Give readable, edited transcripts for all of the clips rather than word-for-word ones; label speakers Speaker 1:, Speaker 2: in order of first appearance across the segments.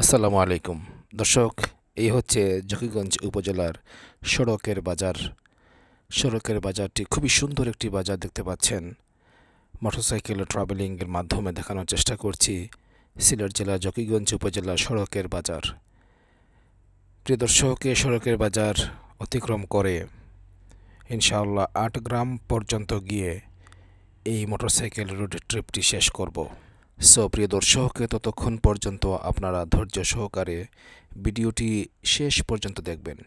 Speaker 1: আসসালামু আলাইকুম দর্শক, এই হচ্ছে জকিগঞ্জ উপজেলার সড়কের বাজার। সড়কের বাজারটি খুবই সুন্দর একটি বাজার দেখতে পাচ্ছেন। মোটরসাইকেল ট্রাভেলিংয়ের মাধ্যমে দেখানোর চেষ্টা করছি সিলেট জেলার জকিগঞ্জ উপজেলার সড়কের বাজার। প্রিয় দর্শক, এই সড়কের বাজার অতিক্রম করে ইনশাআল্লাহ ৮ গ্রাম পর্যন্ত গিয়ে এই মোটরসাইকেল রোড ট্রিপটি শেষ করব। প্রিয় দর্শক, ততক্ষণ পর্যন্ত আপনারা ধৈর্য সহকারে ভিডিওটি শেষ পর্যন্ত দেখবেন।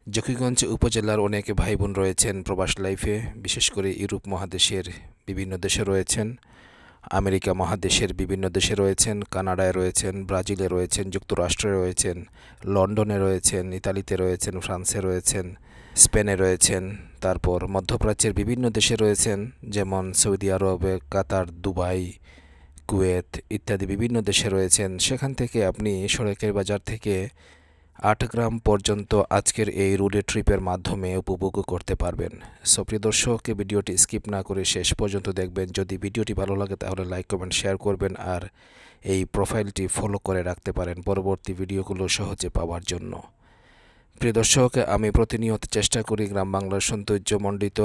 Speaker 1: জকিগঞ্জ উপজেলার অনেক ভাই বোন রয়েছেন প্রবাস লাইফে, বিশেষ করে ইউরোপ মহাদেশের বিভিন্ন দেশে রয়েছেন, আমেরিকা মহাদেশের বিভিন্ন দেশে রয়েছেন, কানাডায় রয়েছেন, ব্রাজিলে রয়েছেন, যুক্তরাষ্ট্রে রয়েছেন, লন্ডনে রয়েছেন, ইতালিতে রয়েছেন, ফ্রান্সে রয়েছেন, স্পেনে রয়েছেন, তারপর মধ্যপ্রাচ্যের বিভিন্ন দেশে রয়েছেন, যেমন সৌদি আরবে, কাতার, দুবাই, কুয়েত ইত্যাদি বিভিন্ন দেশে রয়েছেন। সেখান থেকে আপনি সড়কের বাজার থেকে ৮ গ্রাম পর্যন্ত আজকের এই রোডে ট্রিপের মাধ্যমে উপভোগ করতে পারবেন। প্রিয় দর্শক, ভিডিওটি স্কিপ না করে শেষ পর্যন্ত দেখবেন। যদি ভিডিওটি ভালো লাগে তাহলে লাইক কমেন্ট শেয়ার করবেন, আর এই প্রোফাইলটি ফলো করে রাখতে পারেন পরবর্তী ভিডিওগুলো সহজে পাওয়ার জন্য। প্রিয় দর্শক, আমি প্রতিনিয়ত চেষ্টা করি গ্রাম বাংলার সৌন্দর্যমণ্ডিত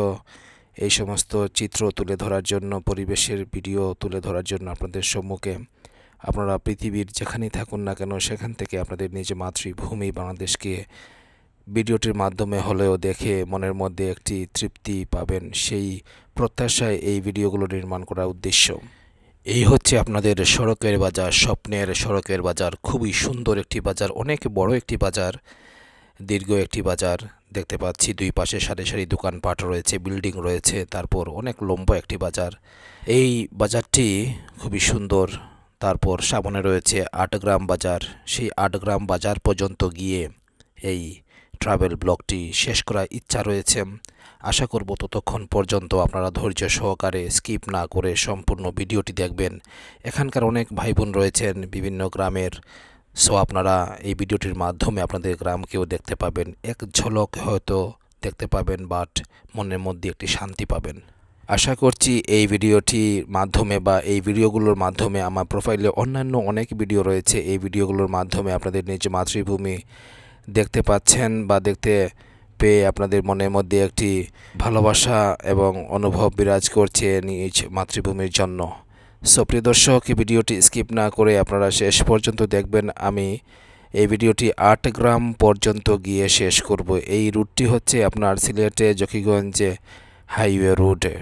Speaker 1: এই সমস্ত চিত্র তুলে ধরার জন্য, পরিবেশের ভিডিও তুলে ধরার জন্য আপনাদের সম্মুখে। আপনারা পৃথিবীর যেখানেই থাকুন না কেন সেখান থেকে আপনাদের নিজ মাতৃভূমি বাংলাদেশকে ভিডিওটির মাধ্যমে হলেও দেখে মনের মধ্যে একটি তৃপ্তি পাবেন, সেই প্রত্যাশায় এই ভিডিওগুলো নির্মাণ করার উদ্দেশ্য। এই হচ্ছে আপনাদের সড়কের বাজার, স্বপ্নের সড়কের বাজার। খুবই সুন্দর একটি বাজার, অনেক বড় একটি বাজার, দীর্ঘ একটি বাজার দেখতে পাচ্ছি। দুই পাশে সারি সারি দোকানপাট রয়েছে, বিল্ডিং রয়েছে, তারপর অনেক লম্বা একটি বাজার। এই বাজারটি খুবই সুন্দর। তারপর সামনে রয়েছে ৮ গ্রাম বাজার। সেই ৮ গ্রাম বাজার পর্যন্ত গিয়ে এই ট্রাভেল ব্লগটি শেষ করার ইচ্ছা রয়েছে। আশা করব ততক্ষণ পর্যন্ত আপনারা ধৈর্য সহকারে স্কিপ না করে সম্পূর্ণ ভিডিওটি দেখবেন। এখানকার অনেক ভাই বোন রয়েছেন বিভিন্ন গ্রামের, আপনারা এই ভিডিওটির মাধ্যমে আপনাদের গ্রামকেও দেখতে পাবেন, এক ঝলক হয়তো দেখতে পাবেন, বাট মনের মধ্যে একটি শান্তি পাবেন। আশা করছি এই ভিডিওটির মাধ্যমে বা এই ভিডিওগুলোর মাধ্যমে, আমার প্রোফাইলে অন্যান্য অনেক ভিডিও রয়েছে, এই ভিডিওগুলোর মাধ্যমে আপনাদের নিজ মাতৃভূমি দেখতে পাচ্ছেন বা দেখতে পেয়ে আপনাদের মনের মধ্যে একটি ভালোবাসা এবং অনুভব বিরাজ করছে নিজ মাতৃভূমির জন্য। প্রিয় দর্শক, ভিডিওটি স্কিপ না করে আপনারা শেষ পর্যন্ত দেখবেন। আমি এই ভিডিওটি ৮ গ্রাম পর্যন্ত গিয়ে শেষ করব। এই রুটটি হচ্ছে আপনার সিলেটে জকিগঞ্জে হাইওয়ে রুটে।